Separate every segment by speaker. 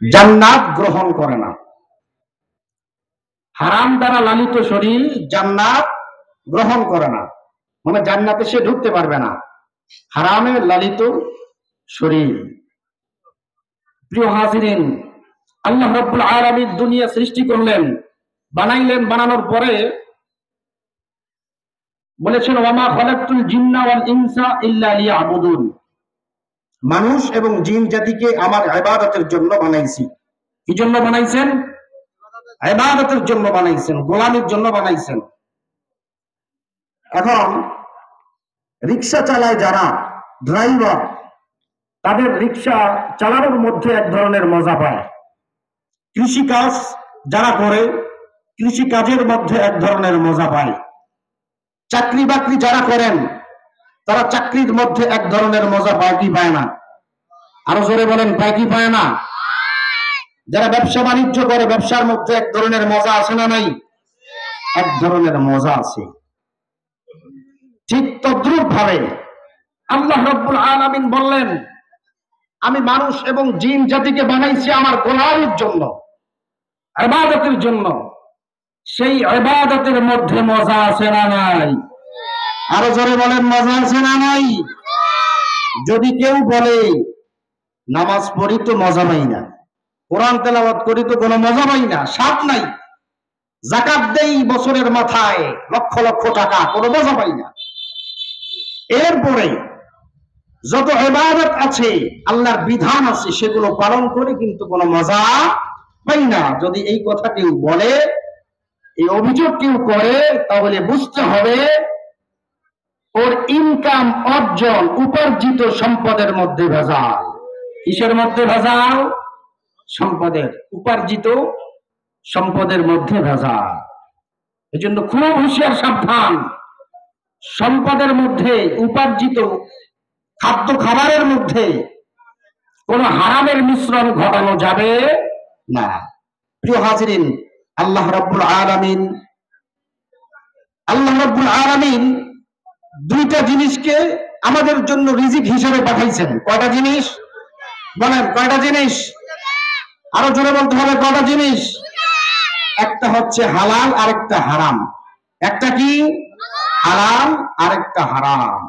Speaker 1: জান্নাত গ্রহণ করে না। হারাম দ্বারা লালিত শরীর জান্নাত গ্রহণ করে না, মানে জান্নাতে সে ঢুকতে পারবে না। হারামে লালিত শরীর। প্রিয় হাজিরিন, আল্লাহ রাব্বুল আলামিন দুনিয়া সৃষ্টি করলেন, বানাইলেন, বানানোর পরে বলেছেন ওয়ামা খালাকতুল জিন্না ওয়াল ইনসা ইল্লা লিয়াবুদুন, মানুষ এবং জিন জাতিকে আমার ইবাদতের জন্য বানাইছি। কি জন্য বানাইছেন? ইবাদতের জন্য বানাইছেন, গোলামির জন্য বানাইছেন। এখন রিকশা চালায় যারা ড্রাইভার, তাদের রিকশা চালানোর মধ্যে এক ধরনের মজা পায়। কৃষিকাজ যারা করে, কৃষি কাজের মধ্যে এক ধরনের মজা পায়। চাকরি বাকরি যারা করেন, তারা চাকরির মধ্যে এক ধরনের মজা পায় কি পায় না? আরো জোরে বলেন, পায় কি পায় না? যারা ব্যবসা বাণিজ্য করে, ব্যবসার মধ্যে এক ধরনের মজা আছে না নাই? এক ধরনের মজা আছে। ঠিক তদ্রূপ ভাবে আল্লাহ রাব্বুল আলামিন বললেন, আমি মানুষ এবং জিন জাতিকে বানাইছি আমার গোলামির জন্য, ইবাদতের জন্য। সেই ইবাদতের মধ্যে মজা আছে না নাই? আরো জোরে বলেন, মজা আছে না নাই? যদি কেউ বলে নামাজ পড়ি তো মজা পাই না, কোরআন তেলাওয়াত করি তো কোনো মজা পাই না, স্বাদ নাই, যাকাত দেই বছরের মাথায় লক্ষ লক্ষ টাকা, কোনো মজা পাই না, এরপরে যত ইবাদত আছে, আল্লাহর বিধান আছে, সেগুলো পালন করে কিন্তু কোনো মজা পাই না, যদি এই কথা কেউ বলে, এই অভিযোগ কেউ করে, তাহলে বুঝতে হবে ওর ইনকাম, অর্জন, উপার্জিত সম্পদের মধ্যে ভেজাল। কিসের মধ্যে ভেজাল? সম্পদের, উপার্জিত সম্পদের মধ্যে ভেজাল। এই জন্য খুব হুঁশিয়ার, সাবধান। সম্পদের মধ্যে, উপার্জিত খাদ্য খাবারের মধ্যে কোন হারামের মিশ্রণ ঘটানো যাবে না। প্রিয় হাজিরিন, আল্লাহ রাব্বুল আলামিন দুইটা জিনিসকে আমাদের জন্য রিজিক হিসেবে পাঠাইছেন। কয়টা জিনিস বলেন? কয়টা জিনিস? আরো জোরে বলতে হবে, কয়টা জিনিস? একটা হচ্ছে হালাল, আরেকটা হারাম। একটা কি? হালাল, আরেকটা হারাম।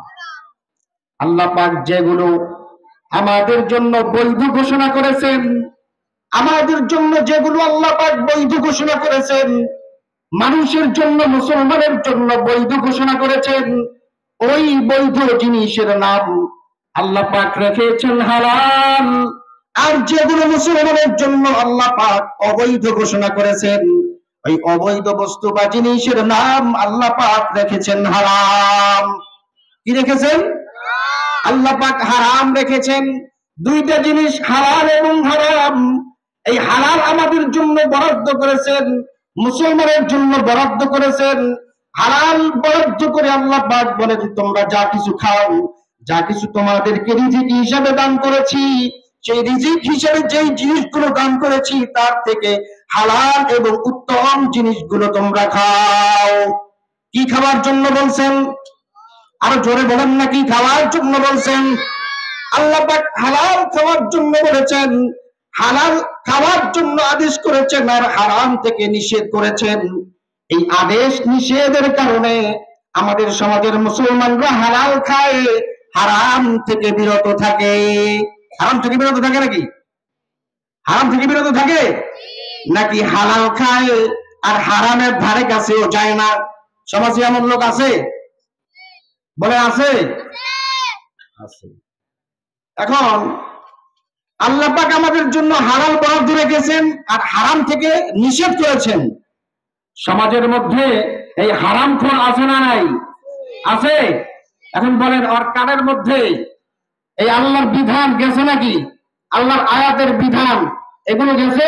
Speaker 1: আল্লাহ পাক যেগুলো আমাদের জন্য বৈধ ঘোষণা করেছেন, আমাদের জন্য যেগুলো আল্লাহ পাক বৈধ ঘোষণা করেছেন, মানুষের জন্য, মুসলমানের জন্য বৈধ ঘোষণা করেছেন, ওই বৈধ জিনিসের নাম আল্লাহ পাক রেখেছেন হালাল। আর যেগুলো মুসলমানের জন্য আল্লাহ পাক অবৈধ ঘোষণা করেছেন, ওই অবৈধ বস্তু বা জিনিসের নাম আল্লাহ পাক রেখেছেন হারাম। কি রেখেছেন? আল্লাহ পাক হারাম রেখেছেন। দুইটা জিনিস, হালাল এবং হারাম। এই হালাল আমাদের জন্য বরাদ্দ করেছেন, মুসলমানের জন্য বরাদ্দ করেছেন। হালাল বরাদ্দ করে আল্লাহ পাক বলেন, তোমরা যা কিছু খাও, যা কিছু তোমাদেরকে রিজিক হিসাবে দান করেছি, সেই রিজিক হিসাবে যেই জিনিসগুলো দান করেছি, তার থেকে হালাল এবং উত্তম জিনিসগুলো তোমরা খাও। কি খাওয়ার জন্য বলছেন? আরো জোরে বলেন না, কি খাওয়ার জন্য বলছেন? আল্লাহ পাক হালাল খাওয়ার জন্য বলেছেন, হালাল খাওয়ার জন্য আদেশ করেছেন, আর হারাম থেকে নিষেধ করেছেন। এই আদেশ নিষেধের কারণে আমাদের সমাজের মুসলমানরা হালাল খায়, হারাম থেকে বিরত থাকে। হারাম থেকে বিরত থাকে নাকি? হারাম থেকে বিরত থাকে নাকি হালাল খায় আর হারামের ধারে কাছেও যায় না? সমাজে এমন লোক আছে? বলে আছে? আছে। এখন আল্লাহ পাক আমাদের জন্য হালাল বরাদ্দ রেখেছেন আর হারাম থেকে নিষেধ করেছেন। সমাজের মধ্যে এই হারামখোর আছে না নাই? আছে। এখন বলেন, ওর কানের মধ্যে এই আল্লাহর বিধান গেছে নাকি? আল্লাহর আয়াতের বিধান এগুলো গেছে?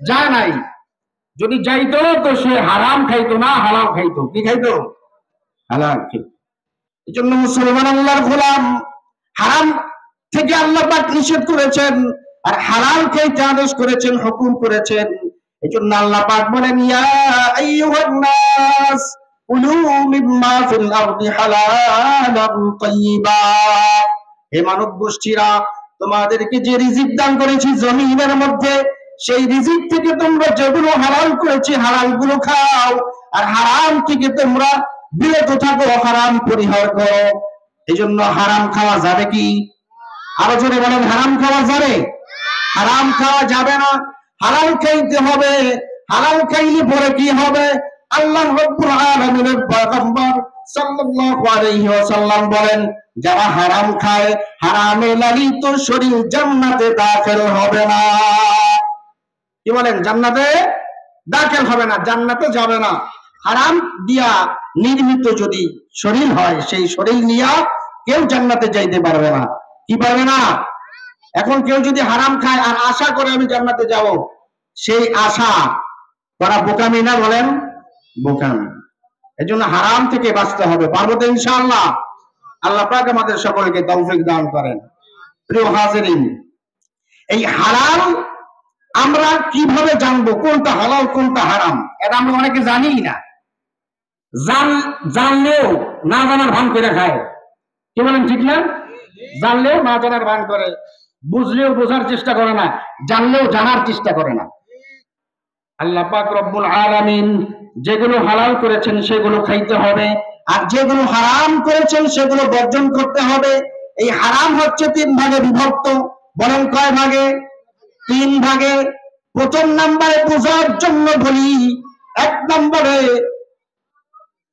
Speaker 1: যায় নাই। যদি যাইতো তো সে হারাম খাইতো না, হালাল খাইতো। কি খাইতো? হালাল খাইতো। এই জন্য মুসলমান আল্লাহর গোলাম। হারাম থেকে আল্লাহ পাক নিষেধ করেছেন আর হালাল খাইতে আদেশ করেছেন, হুকুম করেছেন। এই জন্য আল্লাহ পাক বলেন, ইয়া আইয়ুহান নাস কুলু মিম্মা ফিল আরদি হালালান তাইয়্যিবা। হে মানব গোষ্ঠীরা, তোমাদেরকে যে রিজিক দান করেছি জমিনের মধ্যে, সেই রিজিক থেকে তোমরা যেগুলো হালাল করেছি হালাল গুলো খাও, আর হারাম থেকে তোমরা বিরত থাকো, হারাম পরিহার করো। এই জন্য হারাম খাওয়া যাবে কি? আরো জোরে বলেন, হারাম খাওয়া যাবে? হারাম খাওয়া যাবে না, হালাল খাইতে হবে। হালাল খাইলে পরে কি হবে? আল্লাহ রাব্বুল আলামিনের পয়গম্বর সাল্লাল্লাহু আলাইহি ওয়াসাল্লাম বলেন, যারা হারাম খায় হারামে লালিত শরীর জান্নাতে দাখিল হবে না। কি বলেন? জান্নাতে দাখিল হবে না, জান্নাতে যাবে না। হারাম দিয়া নির্মিত যদি শরীর হয়, সেই শরীর নিয়া কেউ জান্নাতে যাইতে পারবে না। কি পারবে না? এখন কেউ যদি হারাম খায় আর আশা করে আমি জান্নাতে যাব, সেই আশা করা বোকামি না? বলেন, বোকামি। এই জন্য হারাম থেকে বাঁচতে হবে। পারবো তো ইনশাআল্লাহ? আল্লাহ পাক আমাদের সকলকে তৌফিক দান করেন। প্রিয় হাজিরিন, এই হালাল আমরা কিভাবে জানবো কোনটা হালাল কোনটা হারাম? এটা আমরা অনেকে জানিই না। জানলেও না জানার ভান করে খায়। কি বলেন, ঠিক না? জানলেও না জানার ভান করে, বুঝলেও বোঝার চেষ্টা করে না, জানলেও জানার চেষ্টা করে না। আল্লাহ পাক রব্বুল আলামিন যেগুলো হালাল করেছেন সেগুলো খাইতে হবে, আর যেগুলো হারাম করেছেন সেগুলো বর্জন করতে হবে। এই হারাম হচ্ছে 3 ভাগে বিভক্ত। বলেন কয় ভাগে? 3 ভাগে। প্রথম নম্বরে বোঝার জন্য বলি, 1 নম্বরে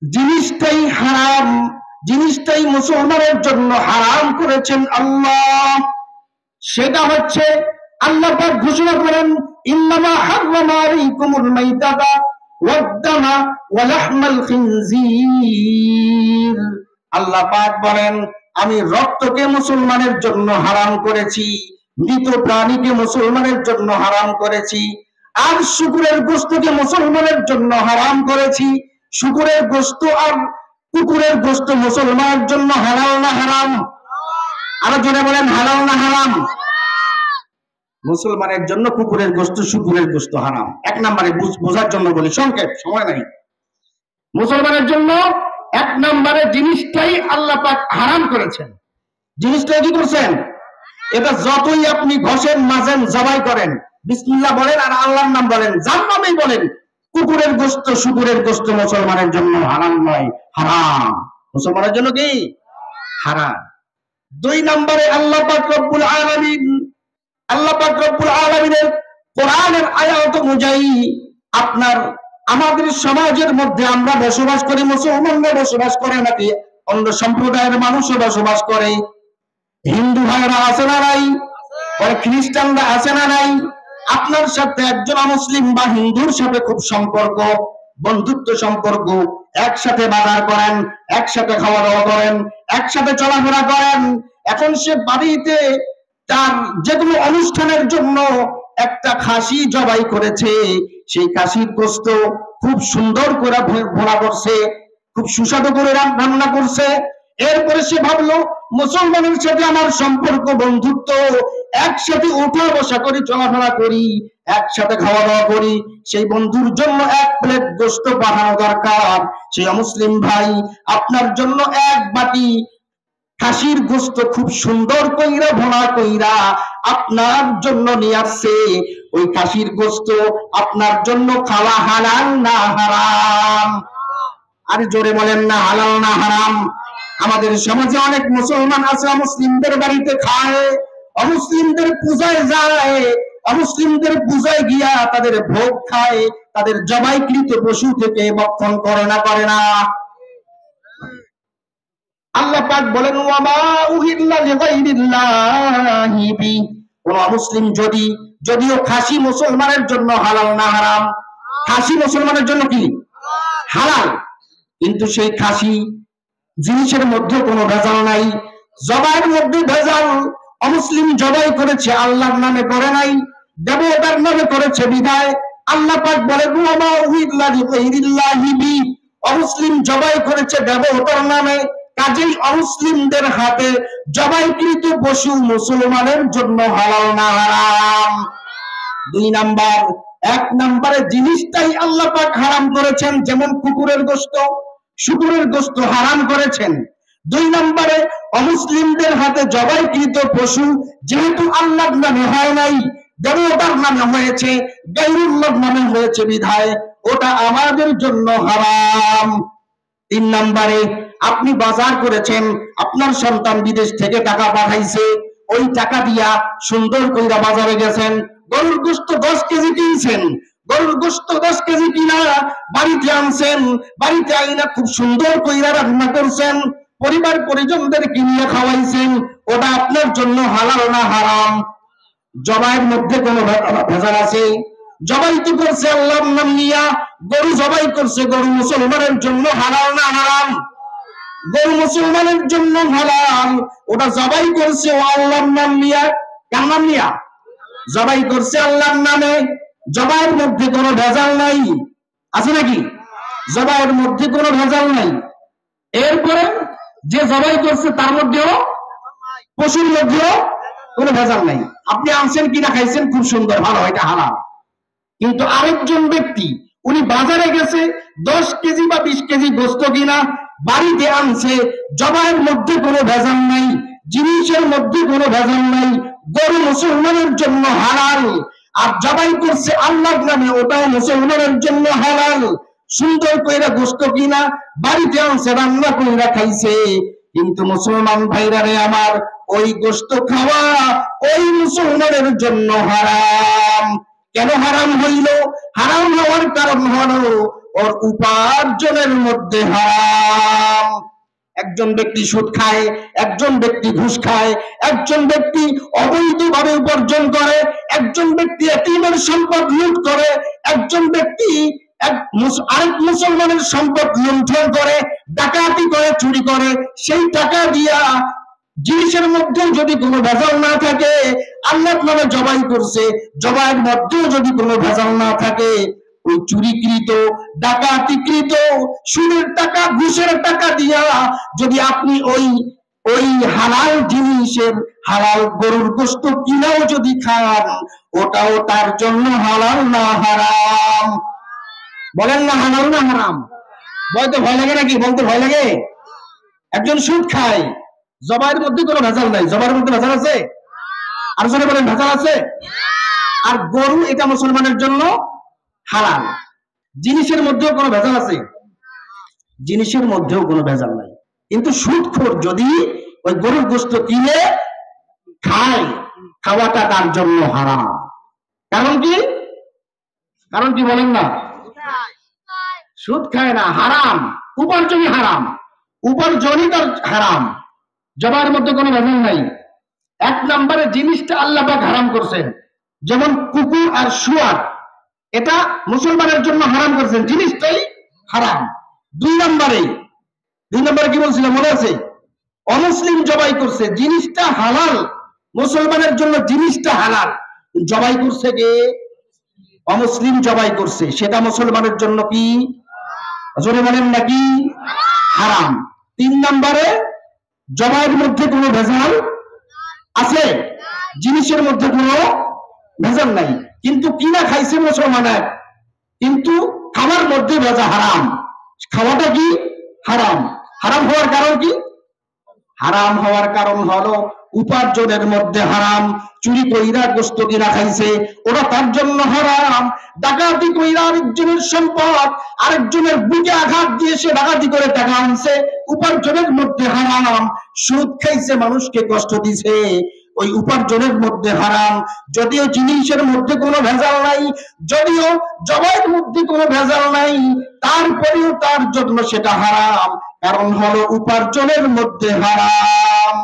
Speaker 1: জিনিসটাই হারাম, জিনিসটাই মুসলমানের জন্য হারাম করেছেন আল্লাহ। সেটা হচ্ছে আল্লাহ পাক ঘোষণা করেন, ইন্নামা হাররামা আলাইকুমুল মাইতাতা ওয়াদ-দামা ওয়া লাহমাল খিনজির। আল্লাহ পাক বলেন, আমি রক্তকে মুসলমানের জন্য হারাম করেছি, মৃত প্রাণীকে মুসলমানের জন্য হারাম করেছি, আর শুকরের গোশতকে মুসলমানের জন্য হারাম করেছি। শুকরের গোশত আর কুকুরের গোশত মুসলমানের জন্য হালাল না হারাম? আরো জোরে বলেন, হালাল না হারাম? মুসলমানের জন্য কুকুরের গোশত শুকরের গোশত হারাম। 1 নম্বরে বোঝার জন্য বলি, সংক্ষেপ, সময় নাই। মুসলমানের জন্য 1 নম্বরে জিনিসটাই আল্লাহ পাক হারাম করেছেন। জিনিসটা কি করছেন? এটা যতই আপনি ঘষেন মাজেন জবাই করেন, বিসমিল্লাহ বলেন আর আল্লাহর নাম বলেন, যার নামেই বলেন, কুকুরের গোশত শুকরের গোশত মুসলমানের জন্য হারাম নয়, হারাম। মুসলমানের জন্য কি? হারাম। 2 নম্বরে আল্লাহ পাক রব্বুল আলামিন, আল্লাহ পাক রব্বুল আলামিনের কোরআনের আয়াত অনুযায়ী আপনার আমাদের সমাজের মধ্যে আমরা বসবাস করি, মুসলমানরা বসবাস করে নাকি অন্য সম্প্রদায়ের মানুষও বসবাস করে? হিন্দু ভাইরা আছে না নাই? খ্রিস্টানরা আছে না নাই? আপনার সাথে একজন মুসলিম বা হিন্দুর সাথে খুব সম্পর্ক, বন্ধুত্ব সম্পর্ক, একসাথে বাজার করেন, একসাথে খাওয়া দাওয়া করেন, একসাথে চলাফেরা করেন। এখন সে বাড়িতে তার যেগুলো অনুষ্ঠানের জন্য একটা খাসি জবাই করেছে, সেই খাসির গোশত খুব সুন্দর করে ভোনা করছে, খুব সুস্বাদু করে রান্না করছে। এরপরে সে ভাবলো মুসলমানের সাথে আমার সম্পর্ক, বন্ধুত্ব, একসাথে উঠা বসা করি, চলাফেরা করি, একসাথে খাওয়া দাওয়া করি, সেই বন্ধুর জন্য 1 প্লেট গোশত পাঠানো দরকার। সেই মুসলিম ভাই আপনার জন্য 1 বাটি খাসির গোশত খুব সুন্দর কইরা ভোনা কইরা আপনার জন্য নিয়ে আসছে। ওই খাসির গোশত আপনার জন্য খাওয়া হালাল না হারাম? আর জোরে বলেন না, হালাল না হারাম? আমাদের সমাজে অনেক মুসলমান আছে, মুসলিমদের বাড়িতে খায়, অমুসলিমদের পূজায় যায়, অমুসলিমদের পূজায় গিয়া তাদের ভোগ খায়, তাদের জবাইকৃত পশু থেকে ভক্ষণ করে না? করে না? আল্লাহ পাক বলেন, ওয়ামা উহিল্লা লিগাইরিল্লাহি বি। কোন মুসলিম যদিও খাসি মুসলমানের জন্য হালাল না হারাম? খাসি মুসলমানের জন্য কি? হালাল। কিন্তু সেই খাসি জিনিসের মধ্যে কোনো ভেজাল নাই, জবাইয়ের মধ্যে ভেজাল। অমুসলিম জবাই করেছে, আল্লাহর নামে করে নাই, দেবতার নামে করেছে বিদায় আল্লাহ পাক বলেন, ওয়ামা উহিল্লা লিগাইরিল্লাহি বি। অমুসলিম জবাই করেছে দেবতার নামে, কাজেই অমুসলিমদের হাতে জবাইকৃত পশু মুসলমানের জন্য হালাল না হারাম? 2 নাম্বার, 1 নম্বরে জিনিসটাই আল্লাহ পাক হারাম করেছেন, যেমন কুকুরের গোশত, শুকরের গোশত হারাম করেছেন। দুই নম্বরে অমুসলিমদের হাতে জবাইকৃত পশু যেহেতু আল্লাহর নামে হয় নাই, দেবতার নামে হয়েছে, গায়রুল্লাহর নামে হয়েছে বিধায় ওটা আমাদের জন্য হারাম। তিন নম্বরে আপনি বাজার করেছেন, আপনার সন্তান বিদেশ থেকে টাকা পাঠাইছে, ওই টাকা দিয়া সুন্দর কইরা বাজারে গেছেন, গরুর গোশত 10 কেজি কিনছেন, গরুর গোশত 10 কেজি কিনা বাড়িতে আনছেন, বাড়িতে আইনা খুব সুন্দর কইরা রান্না করছেন, পরিবার পরিজনদের কিনিয়ে খাওয়াইছেন, ওটা আপনার জন্য হালাল না হারাম? জবাইয়ের মধ্যে কোনো ভেজাল আছে? জবাই তো করছে আল্লাহর নাম নিয়া, গরু জবাই করছে, গরু মুসলমানের জন্য হালাল না হারাম? গরু মুসলমানের জন্য হালাল, ওটা জবাই করছে ও আল্লাহর নাম নিয়া। কার নাম নিয়া জবাই করছে? আল্লাহর নামে। জবাইয়ের মধ্যে কোনো ভেজাল নাই, আছে নাকি? জবাইয়ের মধ্যে কোনো ভেজাল নাই। এরপরে যে জবাই করছে তার মধ্যেও, পশুর মধ্যেও কোনো ভেজাল নাই। আপনি আনছেন কিনা খাইছেন, খুব সুন্দর, ভালো, এটা হালাল। কিন্তু আরেকজন ব্যক্তি উনি বাজারে গেছে 10 কেজি বা 20 কেজি গোশত কিনা বাড়িতে আনছে, জবাইয়ের মধ্যে কোনো ভেজাল নাই, জিনিসের মধ্যে কোনো ভেজাল নাই, গরু মুসলমানের জন্য হালাল। আর জবাই করছে আল্লাহর নামে, ওটাও মুসলমানের জন্য হালাল। সুন্দর কইরা গোশত কিনা বাড়িতে আনছে, রান্না কইরা খাইছে। কিন্তু মুসলমান ভাইরা রে আমার, ওই গোশত খাওয়া ওই মুসলমানের জন্য হারাম। কেন হারাম হইল? হারাম হওয়ার কারণ হলো ওর উপার্জনের মধ্যে হারাম। একজন ব্যক্তি সুদ খায়, একজন ব্যক্তি ঘুষ খায়, একজন ব্যক্তি অবৈধভাবে উপার্জন করে, একজন ব্যক্তি এতিমের সম্পদ লুট করে, একজন ব্যক্তি আরেক মুসলমানের সম্পদ লুণ্ঠন করে, ডাকাতি করে, চুরি করে। সেই টাকা দিয়া জিনিসের মধ্যে যদি কোনো ভেজাল না থাকে, আল্লাহর নামে জবাই করছে, জবাইয়ের মধ্যেও যদি কোনো ভেজাল না থাকে, ওই চুরিকৃত, ডাকাতিকৃত, সুদের টাকা, ঘুষের টাকা দিয়া যদি আপনি ওই হালাল জিনিসের, হালাল গরুর গোশত কিনাও যদি খান, ওটাও তার জন্য হালাল না হারাম? বলেন না হালাল না হারাম? বলতে ভয় লাগে নাকি? বলতে ভয় লাগে? একজন সুদ খায়, জবাইয়ের মধ্যে কোনো ভেজাল নাই, জবাইয়ের মধ্যে ভেজাল আছে? আর জোরে বলেন, ভেজাল আছে? আর গরু, এটা মুসলমানের জন্য হালাল। জিনিসের মধ্যেও কোনো ভেজাল আছে? জিনিসের মধ্যেও কোনো ভেজাল নাই। কিন্তু সুদখোর যদি ওই গরুর গোশত কিনে খায়, খাওয়াটা তার জন্য হারাম। কারণ কি? কারণ কি বলেন না? সুদ খায় না, হারাম, উপার্জনই হারাম, উপার্জনই তার হারাম। জবাইয়ের মধ্যে কোনো ভেজাল নাই। এক নম্বরে জিনিসটা আল্লাহ পাক হারাম করছেন, যেমন কুকুর আর শুয়ার, এটা মুসলমানের জন্য হারাম করছেন, জিনিসটাই হারাম। দুই নম্বরে কি বলছিলাম মনে আছে? অমুসলিম জবাই করছে, জিনিসটা হালাল, মুসলমানের জন্য জিনিসটা হালাল, জবাই করছে কে? অমুসলিম জবাই করছে, সেটা মুসলমানের জন্য কি? জোরে বলেন নাকি? হারাম। তিন নম্বরে জবাইয়ের মধ্যে কোনো ভেজাল আছে? জিনিসের মধ্যে কোনো ভেজাল নাই, কিন্তু কিনা খাইছে মুসলমানের, কিন্তু খাওয়ার মধ্যে ভেজাল, হারাম। খাওয়াটা কি? হারাম। হারাম হওয়ার কারণ কি? হারাম হওয়ার কারণ হলো উপার্জনের মধ্যে হারাম। চুরি কইরা গোশত কিনা খাইছে, ওটা তার জন্য হারাম। ডাকাতি কইরা আরেকজনের সম্পদ, আরেকজনের বুকে আঘাত দিয়ে সে ডাকাতি করে টাকা আনছে, উপার্জনের মধ্যে হারাম। সুদ খাইছে, মানুষকে কষ্ট দিছে, ওই উপার্জনের মধ্যে হারাম। যদিও জিনিসের মধ্যে কোনো ভেজাল নাই, যদিও জবাইয়ের মধ্যে কোনো ভেজাল নাই, তারপরেও তার জন্য সেটা হারাম, কারণ হলো উপার্জনের মধ্যে হারাম।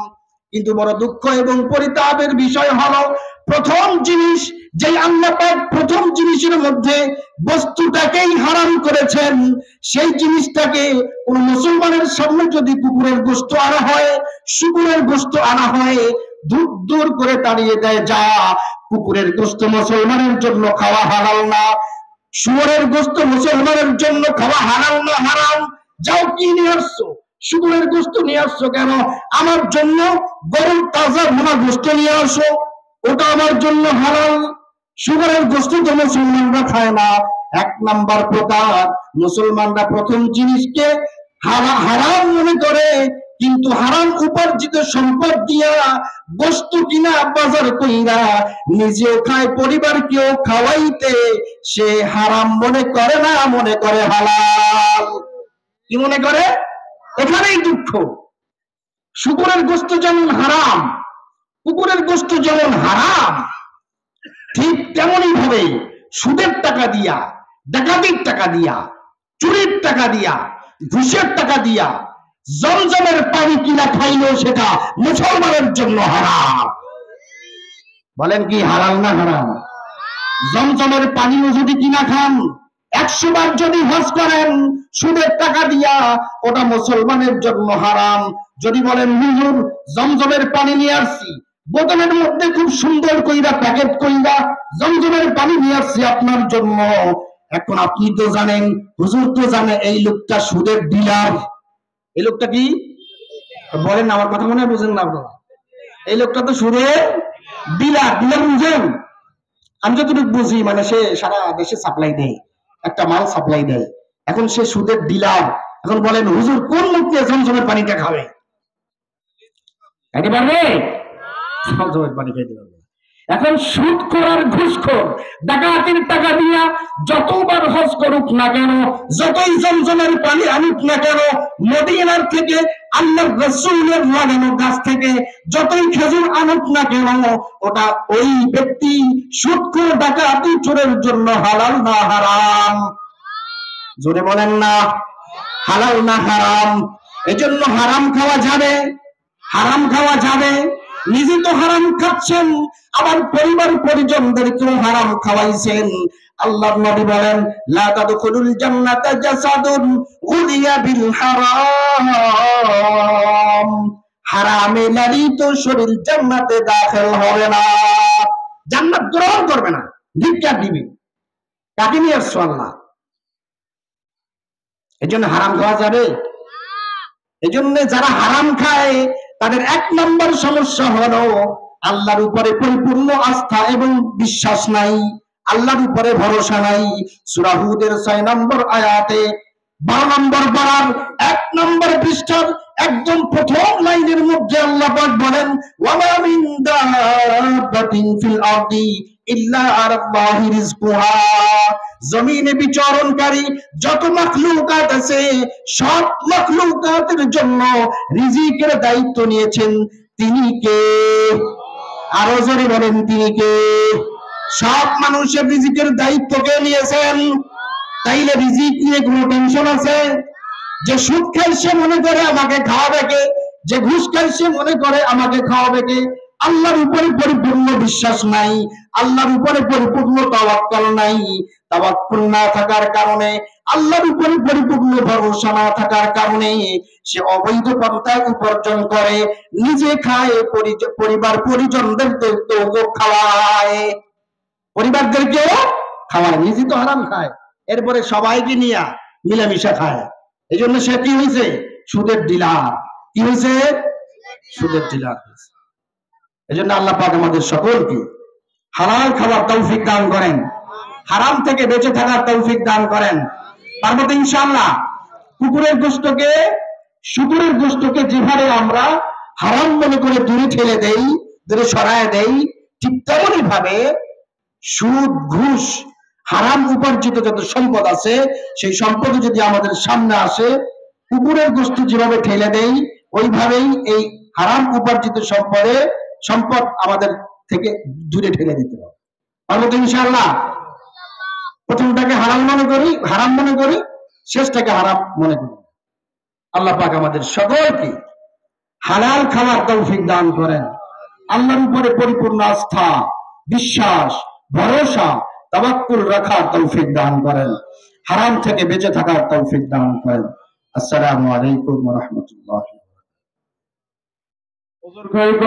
Speaker 1: কিন্তু বড় দুঃখ এবং পরিতাপের বিষয় হলো, প্রথম জিনিস যে আল্লাহ পাক প্রথম জিনিসের মধ্যে বস্তুটাকেই হারাম করেছেন, সেই জিনিসটাকে কোন মুসলমানের সামনে যদি কুকুরের গোশত আনা হয়, শুকুরের গোশত আনা হয়, দূর দূর করে তাড়িয়ে দেয়, যা, কুকুরের গোশত মুসলমানের জন্য খাওয়া হালাল না, শুয়োরের গোশত মুসলমানের জন্য খাওয়া হালাল না হারাম। যাও, কি নিয়ে আসছো? শুকুরের গোশত নিয়ে আসছো কেন? আমার জন্য গরুর তাজা ভুনা গোশত নিয়ে আসো, ওটা আমার জন্য হালাল। শুকুরের গোশত তো মুসলমানরা খায় না। এক নাম্বার প্রকার, মুসলমানরা প্রথম জিনিসকে হারাম মনে করে, কিন্তু হারাম উপার্জিত সম্পদ দিয়া বস্তু কিনা বাজার কইরা নিজেও খায় পরিবারকেও খাওয়াইতে সে হারাম মনে করে না, মনে করে হালাল। কি মনে করে? এখানেই দুঃখ। শুকরের গোশত যেমন হারাম, কুকুরের গোশত যেমন হারাম, ঠিক তেমনই ভাবে সুদের টাকা দিয়া, ডাকাতির টাকা দিয়া, চুরির টাকা দিয়া, ঘুষের টাকা দিয়া জমজমের পানি কিনা খাইলেও সেটা মুসলমানের জন্য হারাম। বলেন কি হালাল না হারাম? জমজমের পানিও যদি কিনা খান, 100 বার যদি হজ করেন সুদের টাকা দিয়া, ওটা মুসলমানের জন্য হারাম। যদি বলেন হুজুর জমজমের পানি নিয়ে আসছি, বোতলের মধ্যে খুব সুন্দর কইরা প্যাকেট কইরা জমজমের পানি নিয়ে আসছি আপনার জন্য, এখন আপনি তো জানেন, হুজুর তো জানে এই লোকটা সুদের ডিলার। এই লোকটা কি বলেন? আমার কথা মনে বুঝেন না আপনারা? এই লোকটা তো সুদের ডিলার। ডিলার বুঝেন? আমি যতটুকু বুঝি, মানে সে সারা দেশে সাপ্লাই দেয়, একটা মাল সাপ্লাই দেয়। এখন সে সুদের ডিলার। এখন বলেন হুজুর কোন মুখে জমজমের পানিটা খাবে? খাইতে পারবে? জমজমের পানি খাইতে পারবে। এখন সুদখোর আর ঘুষখোর ডাকাতির টাকা দিয়া যতবার হজ করুক না কেন, যতই জমজমের পানি আনুক না কেন, মদিনার থেকে আল্লাহর রাসূলের লাগানো গাছ থেকে যতই খেজুর আনুক না কেন, ওটা ওই ব্যক্তি সুদখোর ডাকাতি চোরের জন্য হালাল না হারাম? জোরে বলেন না, হালাল না হারাম? এজন্য হারাম খাওয়া যাবে? হারাম খাওয়া যাবে? নিজে তো হারাম খাচ্ছেন, আবার পরিবার পরিজনদেরকেও হারাম খাওয়াইছেন। আল্লাহর নবী বলেন লা তাদখুলুল জান্নাতা জাসাদুন গুদিয়া বিল হারাম। হারামে লালিত শরীর জান্নাতে দাখিল হবে না, জান্নাত গ্রহণ করবে না, ধিক্কার দিবে। কাকে নিয়ে আসছো আল্লাহ? এজন্য হারাম খাওয়া যাবে? এজন্য যারা হারাম খায় তাদের 1 নম্বর সমস্যা হলো আল্লাহর উপরে পরিপূর্ণ আস্থা এবং বিশ্বাস নাই, আল্লাহর উপরে ভরসা নাই। সূরা হুদের 6 নম্বর আয়াতে 12 নম্বর পারার 1 নম্বর পৃষ্ঠার একদম প্রথম লাইনের মধ্যে আল্লাহ পাক বলেন ওয়ামা মিন দাব্বাতিন ফিল আরদি ইল্লা আলাল্লাহি রিজকুহা। জমিনে বিচরণকারী যত মাখলুকাত আছে, সব মাখলুকাতের জন্য রিজিকের দায়িত্ব নিয়েছেন তিনি কে? আরো জোরে বলেন তিনি কে? সব মানুষের রিজিকের দায়িত্ব কে নিয়েছেন? তাইলে রিজিক নিয়ে কোনো টেনশন আছে? যে সুদ খায় সে মনে করে আমাকে খাওয়াবে কে, যে ঘুষ খায় সে মনে করে আমাকে খাওয়াবে কে। আল্লাহর উপরে পরিপূর্ণ বিশ্বাস নাই, আল্লাহর উপরে পরিপূর্ণ তাওয়াক্কুল নাই। তাওয়াক্কুল না থাকার কারণে, আল্লাহর উপরে পরিপূর্ণ ভরসা না থাকার কারণে সে অবৈধ পন্থায় উপার্জন করে, নিজে খায়, পরিবার পরিজনদেরকেও খাওয়ায়, পরিবারদেরকেও খাওয়ায়, নিজে তো হারাম খায়, এরপরে সবাইকে নিয়ে মিলামিশা খায়। এই জন্য সে কি হয়েছে? সুদের ডিলার। কি হয়েছে? সুদের ডিলার হয়েছে। এই জন্য আল্লাহ পাক আমাদের সকলকে হালাল খাওয়ার তৌফিক দান করেন, হারাম থেকে বেঁচে থাকার তৌফিক দান করেন। পারবো তো ইনশাআল্লাহ? কুকুরের গোশতকে, শুকুরের গোশতকে যেভাবে আমরা হারাম মনে করে দূরে ঠেলে দেই, দূরে সরায় দেই, ঠিক তেমনই ভাবে সুদ, ঘুষ, হারাম উপার্জিত যত সম্পদ আছে, সেই সম্পদ যদি আমাদের সামনে আসে, কুকুরের গোশত যেভাবে ঠেলে দেই, ওইভাবেই এই হারাম উপার্জিত সম্পদ আমাদের থেকে দূরে ঠেলে দিতে হবে। পারবো তো ইনশাআল্লাহ? প্রথমটাকে হারাম মনে করি, হারাম মনে করি, শেষটাকে হারাম মনে করি। আল্লাহ পাক আমাদের সকলকে হালাল খাওয়ার তৌফিক দান করেন, আল্লাহর উপরে পরিপূর্ণ আস্থা, বিশ্বাস, ভরসা, তাওয়াক্কুল রাখার তৌফিক দান করেন, হারাম থেকে বেঁচে থাকার তৌফিক দান করেন। আসসালামু আলাইকুম ওয়া রাহমাতুল্লাহি ওয়া বারাকাতুহু।